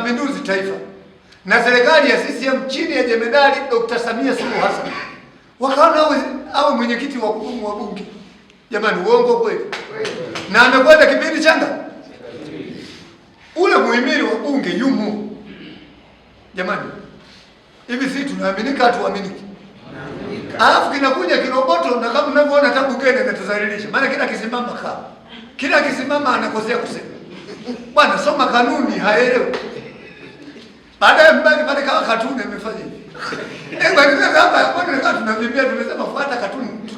Mapinduzi taifa na serikali ya CCM chini ya Jemedari Dr. Samia Suluhu Hassan wakaona awe mwenyekiti wa kudumu wa bunge. Jamani, uongo kweli? Na amekwenda kipindi changa ule muhimili wa bunge yumo. Jamani, hivi sisi tunaaminika hatuaminiki? Alafu kinakuja kiroboto, na kama mnavyoona hata bungeni anatuzalilisha. Maana kila kisimama anakosea kusema. Bwana, soma kanuni, haelewi. Baadaye mbaki pale kama katuni amefanya hivi. Bwana, sasa hapa bwana, kama tunavimbia tumesema fuata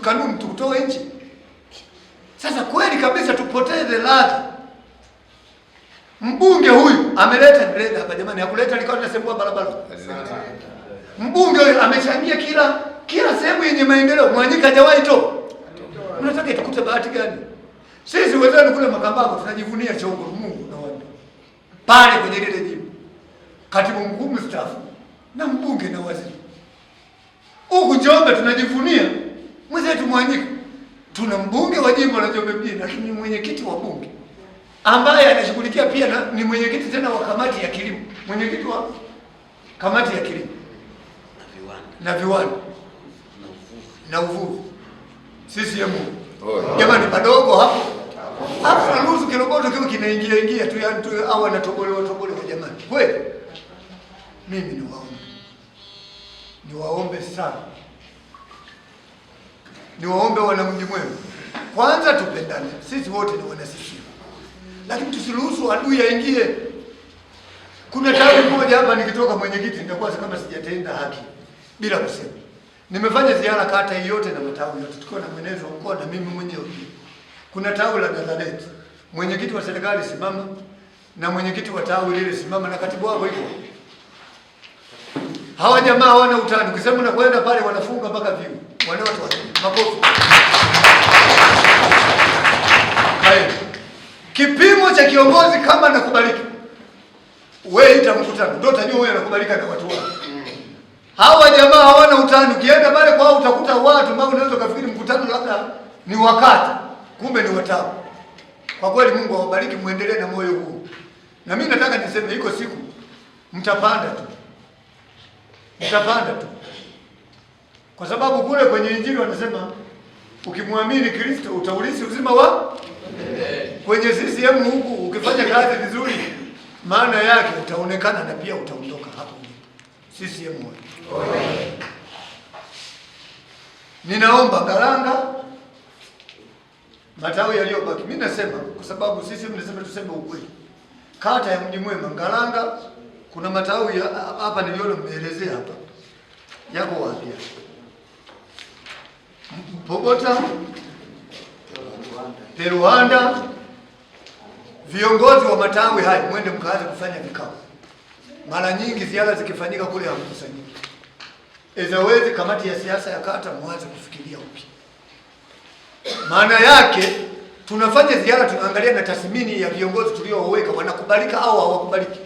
kanuni tutoe nchi. Sasa kweli kabisa tupoteze ladha. Mbunge huyu ameleta greda hapa jamani, hakuleta likao linasembua barabara. Mbunge huyu amechangia kila sehemu yenye maendeleo. Mwanyika hajawahi to. Unataka tukute bahati gani? Sisi wenzenu kule Makambako tunajivunia chongo Mungu na watu. Pale kwenye lile jimbo. Katibu mkuu mstaafu na mbunge na waziri. Huku Njombe tunajivunia mwenzetu Mwanyika. Tuna mbunge wa jimbo la Njombe mjini, lakini mwenyekiti wa bunge ambaye anashughulikia pia ni mwenyekiti tena wa kamati ya kilimo. Mwenyekiti wa kamati ya kilimo na viwanda na uvuvi. CCM. Jamani, padogo hapo. Hapo tunaruhusu kiroboto kile kinaingia tu, yani tu au anatobolewa jamani. Kweli mimi niwaombe sana, niwaombe wana Mji Mwema, kwanza tupendane, sisi wote ni wana CCM, lakini tusiruhusu adui aingie. Kuna tawi moja hapa, nikitoka mwenyekiti nitakuwa kama sijatenda haki bila kusema. Nimefanya ziara kata hii yote na matawi yote, tukiwa na mwenezo wa mkoa na mimi mwenyewe. Kuna tawi la Nazareti, mwenyekiti wa serikali simama, na mwenyekiti wa tawi lile simama, na katibu wako hivyo. Hawa jamaa hawana utani, ukisema unakwenda pale wanafunga mpaka viu. Wana watu makofi. Haya. Kipimo cha kiongozi kama anakubalika, wewe ita mkutano ndio utajua wewe anakubalika na watu wao. Hawa jamaa hawana utani, ukienda pale kwao utakuta watu ambao unaweza kufikiri mkutano labda ni wakati, kumbe ni watabu. Kwa kweli Mungu awabariki, muendelee na moyo huu. Na mimi nataka niseme iko siku mtapanda tu. Mtapanda tu. Kwa sababu kule kwenye Injili wanasema ukimwamini Kristo utaurithi uzima wa kwenye CCM huku ukifanya kazi vizuri, maana yake utaonekana na pia utaondoka hapo. CCM. Ninaomba Ngalanga, matawi yaliyobaki, mimi nasema kwa sababu sisi mnasema tuseme ukweli. Kata ya Mji Mwema Ngalanga kuna matawi hapa niliona mmeelezea hapa. Yako wapi? Pogota, Peruanda. Viongozi wa matawi haya mwende mkaanze kufanya vikao. Mara nyingi ziara zikifanyika kule hamkusanyiki. Ezawezi kamati ya siasa ya kata mwanze kufikiria upya. Maana yake tunafanya ziara, tunaangalia na tathmini ya viongozi tulioweka wanakubalika au hawakubaliki.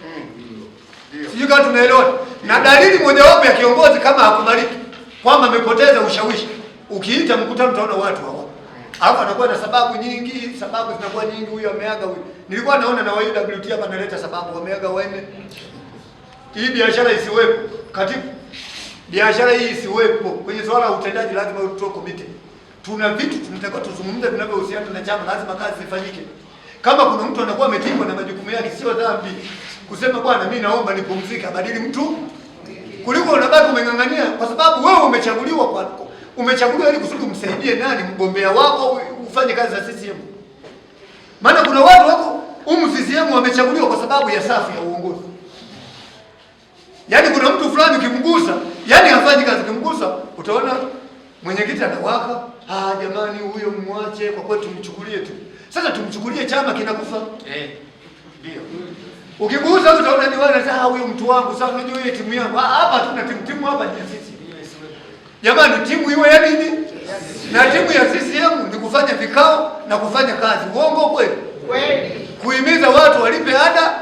Sijui kama tunaelewana. Na dalili mojawapo ya kiongozi kama hakubaliki kwamba amepoteza ushawishi, ukiita mkutano utaona watu hawa. Hapo anakuwa na sababu nyingi, sababu zinakuwa nyingi, huyu ameaga huyu. Nilikuwa naona na WWT hapa analeta sababu wameaga wanne. Hii biashara isiwepo. Katibu, biashara hii isiwepo. Kwenye swala la utendaji lazima utoe komite. Tuna vitu tunataka tuzungumze vinavyohusiana na chama, lazima kazi zifanyike. Kama kuna mtu anakuwa ametingwa na majukumu yake, sio dhambi kusema bwana mimi naomba nipumzike, badili mtu, kuliko unabaki umeng'ang'ania, kwa sababu wewe umechaguliwa ili kusudi umsaidie nani? Mgombea wako ufanye kazi za CCM. Maana kuna watu wako CCM wamechaguliwa kwa sababu ya safu ya uongozi. Yaani kuna mtu fulani ukimgusa, yani hafanyi kazi, ukimgusa utaona mwenyekiti anawaka, jamani huyo mwache, kwa kweli tumchukulie tu. Sasa tumchukulie chama kinakufa. Ndio. Ukigusa utaona ni wale sasa huyo mtu wangu, sasa unajua ile timu yangu. Hapa tuna timu hapa ni sisi. Jamani, timu iwe ya nini? Na timu ya CCM ni kufanya vikao na kufanya kazi. Uongo kweli? Kweli. Kuhimiza watu walipe ada,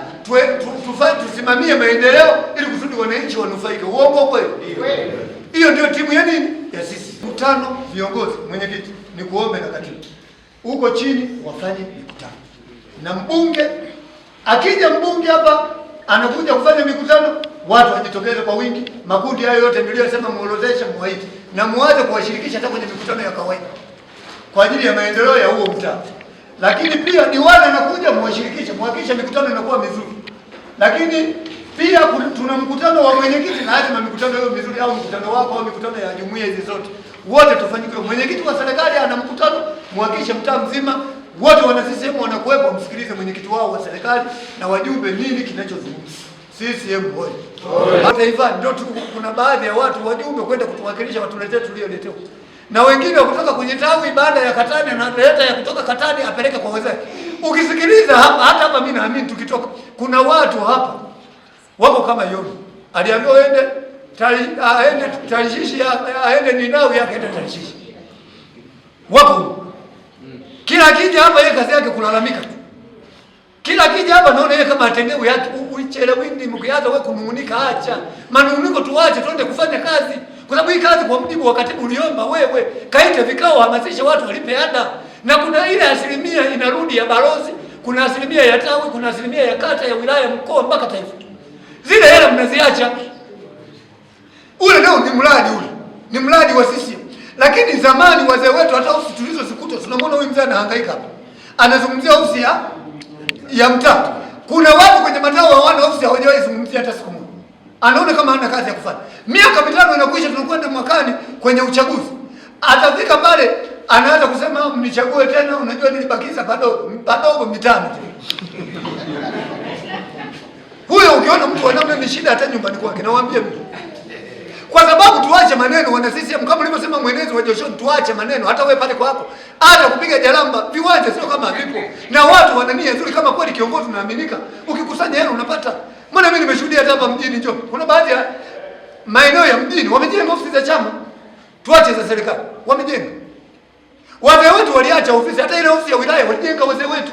tusimamie maendeleo ili kusudi wananchi wanufaike. Uongo kweli? Kweli. Hiyo ndio timu ya nini? Ya sisi. Mkutano viongozi, mwenyekiti, ni kuombe na katibu. Huko chini wafanye mikutano. Na mbunge akija, mbunge hapa anakuja kufanya mikutano, watu wajitokeze kwa wingi. Makundi hayo yote niliyosema muorodheshe, muwaite na muanze kuwashirikisha hata kwenye mikutano ya kawaida kwa ajili ya maendeleo ya huo mtaa. Lakini pia ni wale anakuja muwashirikishe, muhakikishe mikutano inakuwa mizuri. Lakini pia tuna mkutano wa mwenyekiti, na lazima mikutano hiyo mizuri, au mkutano wako au mikutano ya jumuiya hizi zote wote tufanyike. Mwenyekiti wa serikali ana mkutano, muhakikishe mtaa mzima wote wana CCM wanakuwepo, msikilize mwenyekiti wao wa serikali na wajumbe nini kinachozungumzwa. CCM hoye. Hata hivyo ndio kuna baadhi ya watu wajumbe kwenda kutuwakilisha, watuletee tulioletewa. Na wengine kutoka kwenye tawi baada ya Katani, na leta ya kutoka Katani apeleke kwa wazee. Ukisikiliza hapa, hata hapa mimi naamini tukitoka kuna watu hapa wako kama Yona. Aliambiwa aende Tarishishi, aende Ninawi, akaenda Tarishishi. Wako kila kija hapa yeye kazi yake kulalamika tu. Kila kija hapa naona yeye kama atendewe yake uichele wingi mkianza wewe kunungunika, acha. Manunguniko tuache twende kufanya kazi. Kwa sababu hii kazi kwa mujibu wa katibu uliomba wewe, kaite vikao, hamasisha watu walipe ada. Na kuna ile asilimia inarudi ya balozi, kuna asilimia ya tawi, kuna asilimia ya kata, ya wilaya, mkoa mpaka taifa. Zile hela mnaziacha. Ule ndio ni mradi ule. Ni mradi wa sisi. Lakini zamani wazee wetu hata ofisi tulizozikuta tunamwona huyu mzee anahangaika hapa. Anazungumzia ofisi ya mtaa. Kuna watu kwenye mataa hawana ofisi, hawajawahi zungumzia hata siku moja. Anaona kama hana kazi ya kufanya. Miaka 5 inakuisha, tunakwenda mwakani kwenye uchaguzi. Atafika pale anaanza kusema mnichague tena, unajua nilibakiza padogo mitano. Huyo ukiona mtu anamna ni shida hata nyumbani kwake, nawaambia mtu. Kwa sababu tuache maneno wana CCM, kama nilivyosema mwenezi wa Joshua, tuache maneno. Hata wewe pale kwako hata kupiga jalamba, viwanja sio kama vipo. Na watu wana nia nzuri, kama kweli kiongozi unaaminika, ukikusanya hela unapata. Maana mimi nimeshuhudia hapa mjini njoo. Kuna baadhi ya maeneo ya mjini wamejenga ofisi za chama. Tuache za serikali, wamejenga. Wazee wetu waliacha ofisi, hata ile ofisi ya wilaya walijenga wazee wetu.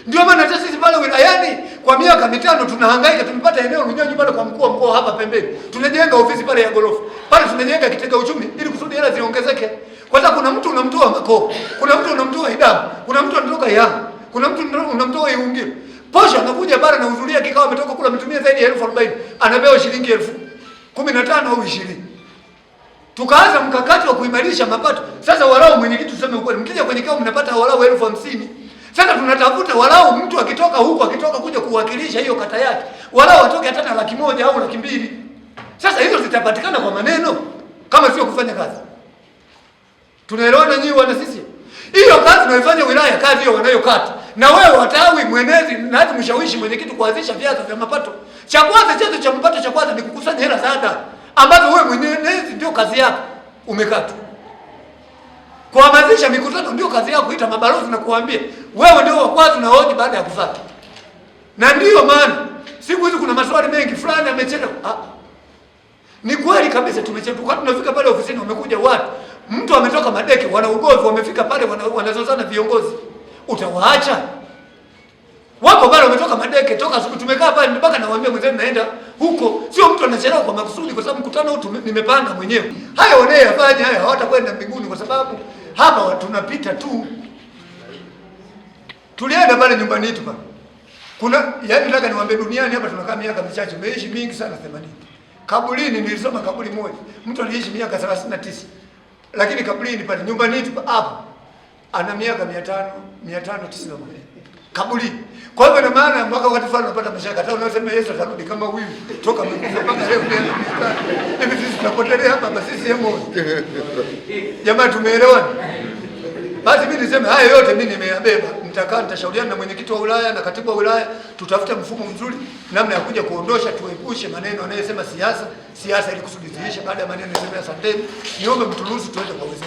Ndio maana hata sisi pale wilayani kwa miaka 5 tunahangaika, tumepata eneo Runyonyi pale kwa mkuu wa mkoa hapa pembeni. Tunajenga ofisi pale ya gorofa. Pale tunajenga kitega uchumi ili kusudi hela ziongezeke. Kwa sababu kuna mtu unamtoa Makoo, kuna mtu unamtoa Idamu, kuna mtu anatoka Yanga, kuna mtu unamtoa Iungilo. Posho anakuja bara na hudhuria kikao, ametoka kula, ametumia zaidi ya 40,000, anapewa shilingi 15,000 au 20. Tukaanza mkakati wa kuimarisha mapato. Sasa walau mwenyekiti, tuseme ukweli, mkija kwenye kikao mnapata walau 50,000. Sasa tunatafuta walau mtu akitoka huko, akitoka kuja kuwakilisha hiyo kata yake, walau atoke hata na 100,000 au 200,000. Sasa hizo zitapatikana kwa maneno kama sio kufanya kazi. Tunaelewana nyinyi wana sisi? Hiyo kazi tunaifanya wilaya, kazi hiyo wanayokata. Na wewe watawi, mwenezi, lazima mshawishi mwenyekiti kuanzisha vyanzo vya mapato. Cha kwanza, chanzo cha mapato cha kwanza ni kukusanya hela za ada, ambazo wewe mwenezi ndio kazi yako umekata. Kuhamasisha mikutano ndio kazi yako, kuita mabalozi na kuambia wewe ndio wa kwanza na hoji baada ya kufuata. Na ndio maana siku hizi kuna maswali mengi, fulani amechelewa. Ni kweli kabisa tumechelewa. Tunafika pale ofisini wamekuja watu, mtu ametoka Madeke, wana ugovi, wamefika pale wanazozana viongozi. Utawaacha? Wako pale wametoka Madeke, toka siku tumekaa pale mpaka nawaambia mwenzenu naenda huko. Sio mtu anachelewa kwa makusudi, kwa sababu mkutano huu nimepanga mwenyewe. Haya wanayofanya haya hawatakwenda mbinguni, kwa sababu hapa tunapita tu. Tulienda pale nyumbani yetu pale. Kuna yaani nataka niwaambie, duniani hapa tunakaa miaka michache, umeishi mingi sana 80. Kaburini nilisoma kaburi moja. Mtu aliishi miaka 39. Lakini kaburini pale nyumbani yetu hapa ana miaka 591. Kaburi. Kwa hivyo na maana mpaka wakati fulani unapata mashaka, hata unasema Yesu atarudi kama huyu toka amekufa mpaka leo ndio. Hivi sisi tunapotelea hapa basi sisi hemo. Jamaa tumeelewana. Basi mimi niseme haya yote mimi nimeyabeba. Nitashauriana na mwenyekiti wa wilaya na katibu wa wilaya, tutafute mfumo mzuri namna ya kuja kuondosha, tuepushe maneno anayosema siasa ili kusudi ziishe. Baada ya maneno niseme asanteni. Niombe mturuhusu tuende kwa wazee.